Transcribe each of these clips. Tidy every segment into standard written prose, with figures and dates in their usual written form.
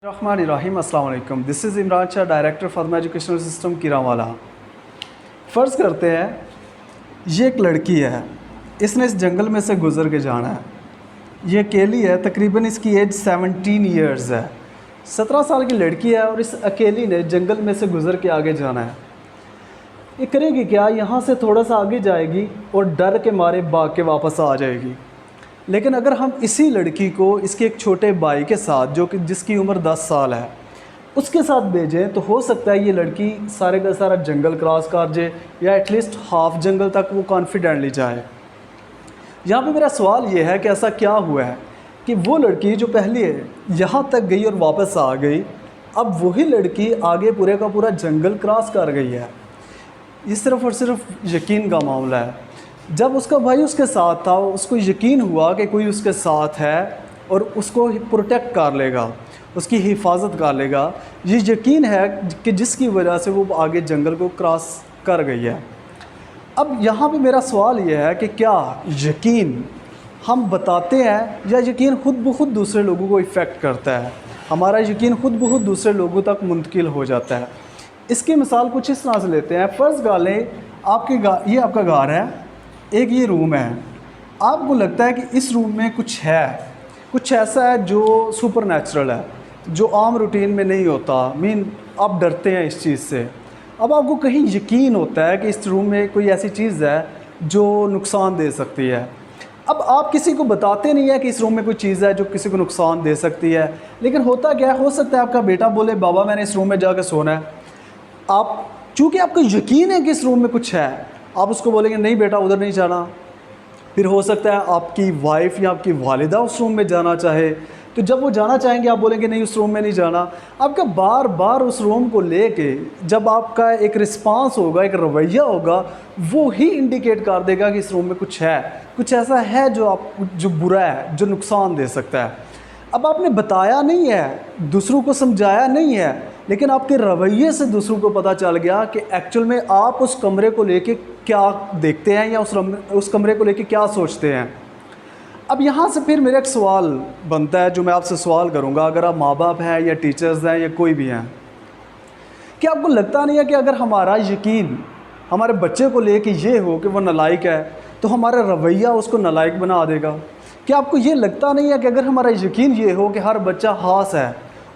الرحمن الرحیم السلام علیکم. دس از عمران شاہ, ڈائریکٹر فاطمہ ایجوکیشنل سسٹم کیراوالا. فرض کرتے ہیں یہ ایک لڑکی ہے, اس نے اس جنگل میں سے گزر کے جانا ہے. یہ اکیلی ہے, تقریباً اس کی ایج 17 ایئرز ہے. 17 سال کی لڑکی ہے اور اس اکیلی نے جنگل میں سے گزر کے آگے جانا ہے. یہ کرے گی کیا؟ یہاں سے تھوڑا سا آگے جائے گی اور ڈر کے مارے بھاگ کے واپس آ جائے گی. لیکن اگر ہم اسی لڑکی کو اس کے ایک چھوٹے بھائی کے ساتھ, جس کی عمر 10 سال ہے, اس کے ساتھ بھیجیں تو ہو سکتا ہے یہ لڑکی سارے کا سارا جنگل کراس کر جائے, یا ایٹ لیسٹ ہاف جنگل تک وہ کانفیڈنٹلی جائے. یہاں پہ میرا سوال یہ ہے کہ ایسا کیا ہوا ہے کہ وہ لڑکی جو پہلے یہاں تک گئی اور واپس آ گئی, اب وہی لڑکی آگے پورے کا پورا جنگل کراس کر گئی ہے. یہ صرف اور صرف یقین کا معاملہ ہے. جب اس کا بھائی اس کے ساتھ تھا, اس کو یقین ہوا کہ کوئی اس کے ساتھ ہے اور اس کو پروٹیکٹ کر لے گا, اس کی حفاظت کر لے گا. یہ یقین ہے کہ جس کی وجہ سے وہ آگے جنگل کو کراس کر گئی ہے. اب یہاں پہ میرا سوال یہ ہے کہ کیا یقین ہم بتاتے ہیں یا یقین خود بخود دوسرے لوگوں کو ایفیکٹ کرتا ہے؟ ہمارا یقین خود بخود دوسرے لوگوں تک منتقل ہو جاتا ہے. اس کی مثال کچھ اس طرح سے لیتے ہیں. فرض کر لیں یہ آپ کا گھر ہے, ایک یہ روم ہے. آپ کو لگتا ہے کہ اس روم میں کچھ ہے, کچھ ایسا ہے جو سپر نیچرل ہے, جو عام روٹین میں نہیں ہوتا. آپ ڈرتے ہیں اس چیز سے. اب آپ کو کہیں یقین ہوتا ہے کہ اس روم میں کوئی ایسی چیز ہے جو نقصان دے سکتی ہے. اب آپ کسی کو بتاتے نہیں ہیں کہ اس روم میں کوئی چیز ہے جو کسی کو نقصان دے سکتی ہے. لیکن ہوتا کیا ہے, ہو سکتا ہے آپ کا بیٹا بولے بابا میں نے اس روم میں جا کے سونا ہے. چونکہ آپ کو یقین ہے کہ اس روم میں کچھ ہے, آپ اس کو بولیں گے نہیں بیٹا ادھر نہیں جانا. پھر ہو سکتا ہے آپ کی وائف یا آپ کی والدہ اس روم میں جانا چاہے, تو جب وہ جانا چاہیں گے آپ بولیں گے نہیں اس روم میں نہیں جانا. آپ کا بار بار اس روم کو لے کے جب آپ کا ایک رسپانس ہوگا, ایک رویہ ہوگا, وہ ہی انڈیکیٹ کر دے گا کہ اس روم میں کچھ ہے, کچھ ایسا ہے جو برا ہے, جو نقصان دے سکتا ہے. اب آپ نے بتایا نہیں ہے, دوسروں کو سمجھایا نہیں ہے, لیکن آپ کے رویے سے دوسروں کو پتہ چل گیا کہ ایکچول میں آپ اس کمرے کو لے کے کیا دیکھتے ہیں یا اس کمرے کو لے کے کیا سوچتے ہیں. اب یہاں سے پھر میرا ایک سوال بنتا ہے جو میں آپ سے سوال کروں گا, اگر آپ ماں باپ ہیں یا ٹیچرز ہیں یا کوئی بھی ہیں, کہ آپ کو لگتا نہیں ہے کہ اگر ہمارا یقین ہمارے بچے کو لے کے یہ ہو کہ وہ نالائق ہے تو ہمارا رویہ اس کو نالائق بنا دے گا؟ کیا آپ کو یہ لگتا نہیں ہے کہ اگر ہمارا یقین یہ ہو کہ ہر بچہ خاص ہے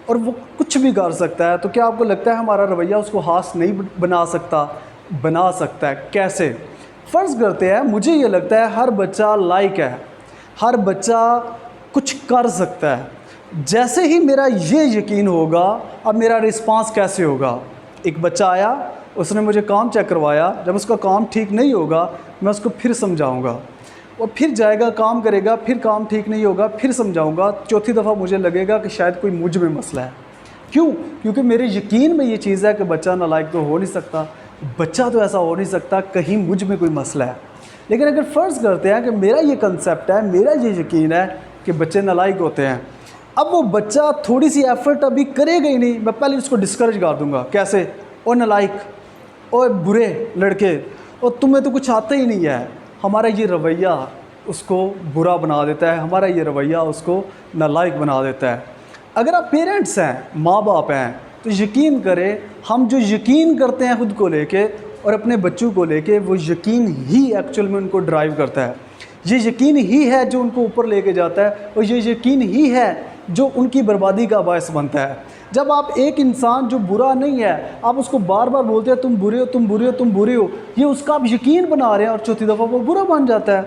اور وہ کچھ بھی کر سکتا ہے, تو کیا آپ کو لگتا ہے ہمارا رویہ اس کو خاص نہیں بنا سکتا؟ بنا سکتا ہے. کیسے؟ فرض کرتے ہیں مجھے یہ لگتا ہے ہر بچہ لائق ہے, ہر بچہ کچھ کر سکتا ہے. جیسے ہی میرا یہ یقین ہوگا, اب میرا رسپانس کیسے ہوگا؟ ایک بچہ آیا, اس نے مجھے کام چیک کروایا, جب اس کا کام ٹھیک نہیں ہوگا میں اس کو پھر سمجھاؤں گا, وہ پھر جائے گا کام کرے گا, پھر کام ٹھیک نہیں ہوگا پھر سمجھاؤں گا. چوتھی دفعہ مجھے لگے گا کہ شاید کوئی مجھ میں مسئلہ ہے. کیوں؟ کیونکہ میرے یقین میں یہ چیز ہے کہ بچہ نالائق تو ہو نہیں سکتا, بچہ تو ایسا ہو نہیں سکتا, کہیں مجھ میں کوئی مسئلہ ہے. لیکن اگر فرض کرتے ہیں کہ میرا یہ کنسیپٹ ہے, میرا یہ یقین ہے کہ بچے نالائق ہوتے ہیں, اب وہ بچہ تھوڑی سی ایفرٹ ابھی کرے گا ہی نہیں, میں پہلے اس کو ڈسکریج کر دوں گا. کیسے؟ او نالائق, او برے لڑکے, اور تمہیں تو کچھ آتا ہی نہیں ہے. ہمارا یہ رویہ اس کو برا بنا دیتا ہے, ہمارا یہ رویہ اس کو نالائق بنا دیتا ہے. اگر آپ پیرنٹس ہیں, ماں باپ ہیں, تو یقین کریں ہم جو یقین کرتے ہیں خود کو لے کے اور اپنے بچوں کو لے کے, وہ یقین ہی ایکچول میں ان کو ڈرائیو کرتا ہے. یہ یقین ہی ہے جو ان کو اوپر لے کے جاتا ہے, اور یہ یقین ہی ہے جو ان کی بربادی کا باعث بنتا ہے. جب آپ ایک انسان جو برا نہیں ہے, آپ اس کو بار بار بولتے ہیں تم برے ہو, تم برے ہو, تم برے ہو, یہ اس کا آپ یقین بنا رہے ہیں, اور چوتھی دفعہ وہ برا بن جاتا ہے.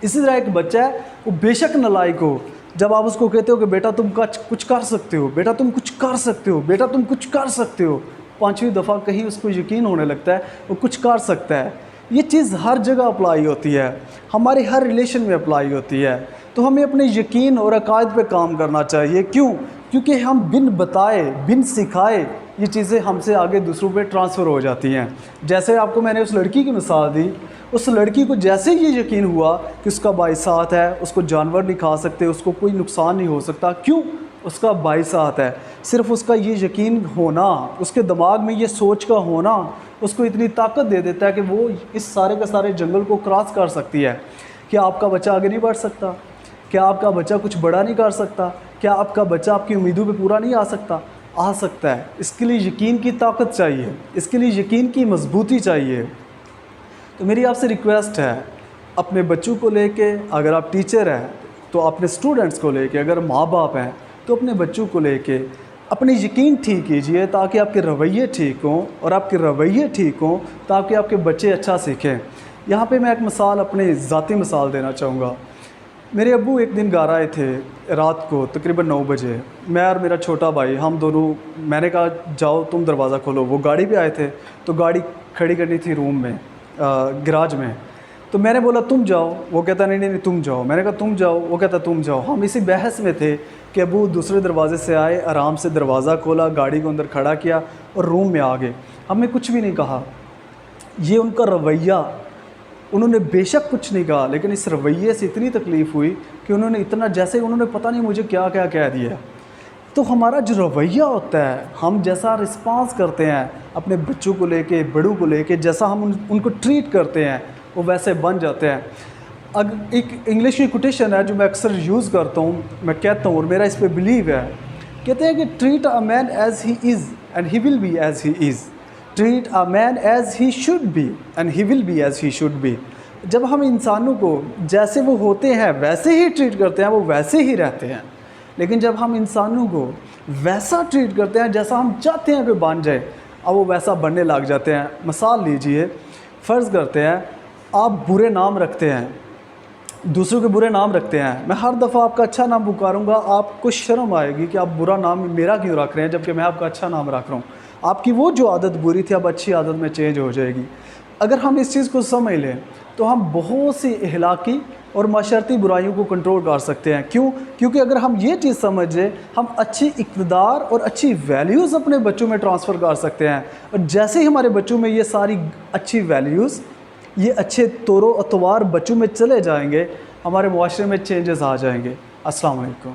اسی طرح ایک بچہ ہے, وہ بے شک نالائق ہو, جب آپ اس کو کہتے ہو کہ بیٹا تم کچھ کر سکتے ہو, بیٹا تم کچھ کر سکتے ہو, بیٹا تم کچھ کر سکتے ہو, 5ویں دفعہ کہیں اس کو یقین ہونے لگتا ہے وہ کچھ کر سکتا ہے. یہ چیز ہر جگہ اپلائی ہوتی ہے, ہماری ہر ریلیشن میں اپلائی ہوتی ہے. تو ہمیں اپنے یقین اور عقائد پہ کام کرنا چاہیے. کیوں؟ کیونکہ ہم بن بتائے, بن سکھائے یہ چیزیں ہم سے آگے دوسروں پہ ٹرانسفر ہو جاتی ہیں. جیسے آپ کو میں نے اس لڑکی کی مثال دی, اس لڑکی کو جیسے یہ یقین ہوا کہ اس کا بھائی ساتھ ہے, اس کو جانور نہیں کھا سکتے, اس کو کوئی نقصان نہیں ہو سکتا. کیوں؟ اس کا بھائی ساتھ ہے. صرف اس کا یہ یقین ہونا, اس کے دماغ میں یہ سوچ کا ہونا اس کو اتنی طاقت دے دیتا ہے کہ وہ اس سارے کے سارے جنگل کو کراس کر سکتی ہے. کیا آپ کا بچہ آگے نہیں بڑھ سکتا؟ کیا آپ کا بچہ کچھ بڑا نہیں کر سکتا؟ کیا آپ کا بچہ آپ کی امیدوں پہ پورا نہیں آ سکتا؟ آ سکتا ہے. اس کے لیے یقین کی طاقت چاہیے, اس کے لیے یقین کی مضبوطی چاہیے. تو میری آپ سے ریکویسٹ ہے, اپنے بچوں کو لے کے, اگر آپ ٹیچر ہیں تو اپنے اسٹوڈنٹس کو لے کے, اگر ماں باپ ہیں تو اپنے بچوں کو لے کے اپنی یقین ٹھیک کیجئے تاکہ آپ کے رویے ٹھیک ہوں, اور آپ کے رویے ٹھیک ہوں تاکہ آپ کے بچے اچھا سیکھیں. یہاں پہ میں ایک مثال, اپنی ذاتی مثال دینا چاہوں گا. میرے ابو ایک دن گھر آئے تھے رات کو تقریباً 9 بجے. میں اور میرا چھوٹا بھائی, ہم دونوں, میں نے کہا جاؤ تم دروازہ کھولو. وہ گاڑی پہ آئے تھے تو گاڑی کھڑی کرنی تھی روم میں, گراج میں. تو میں نے بولا تم جاؤ, وہ کہتا نہیں تم جاؤ. میں نے کہا تم جاؤ, وہ کہتا تم جاؤ. ہم اسی بحث میں تھے کہ ابو دوسرے دروازے سے آئے, آرام سے دروازہ کھولا, گاڑی کو اندر کھڑا کیا اور روم میں آ گئے. ہم نے کچھ بھی نہیں کہا. یہ ان کا رویہ, انہوں نے بے شک کچھ نہیں کہا, لیکن اس رویے سے اتنی تکلیف ہوئی کہ انہوں نے اتنا, جیسے انہوں نے پتہ نہیں مجھے کیا کیا کہہ دیا. تو ہمارا جو رویہ ہوتا ہے, ہم جیسا رسپانس کرتے ہیں اپنے بچوں کو لے کے, بڑوں کو لے کے, جیسا ہم ان کو ٹریٹ کرتے ہیں وہ ویسے بن جاتے ہیں. ایک انگلش کی کوٹیشن ہے جو میں اکثر یوز کرتا ہوں, میں کہتا ہوں اور میرا اس پہ بلیو ہے. کہتے ہیں کہ treat a man as he is and he will be as he is. Treat a man as he should be and he will be as he should be. جب ہم انسانوں کو جیسے وہ ہوتے ہیں ویسے ہی ٹریٹ کرتے ہیں, وہ ویسے ہی رہتے ہیں. لیکن جب ہم انسانوں کو ویسا ٹریٹ کرتے ہیں جیسا ہم چاہتے ہیں کہ بن جائے, اب وہ ویسا بننے لگ جاتے ہیں. مثال لیجئے, فرض کرتے ہیں آپ برے نام رکھتے ہیں, دوسروں کے برے نام رکھتے ہیں. میں ہر دفعہ آپ کا اچھا نام پکاروں گا, آپ کو شرم آئے گی کہ آپ برا نام میرا کیوں رکھ رہے ہیں جبکہ میں آپ کا اچھا نام رکھ رہا ہوں. آپ کی وہ جو عادت بری تھی اب اچھی عادت میں چینج ہو جائے گی. اگر ہم اس چیز کو سمجھ لیں تو ہم بہت سی اخلاقی اور معاشرتی برائیوں کو کنٹرول کر سکتے ہیں. کیوں؟ کیونکہ اگر ہم یہ چیز سمجھیں, ہم اچھی اقتدار اور اچھی ویلیوز اپنے بچوں میں ٹرانسفر کر سکتے ہیں. اور جیسے ہی ہمارے بچوں میں یہ ساری اچھی ویلیوز, یہ اچھے طور و اطوار بچوں میں چلے جائیں گے, ہمارے معاشرے میں چینجز آ جائیں گے. السلام علیکم.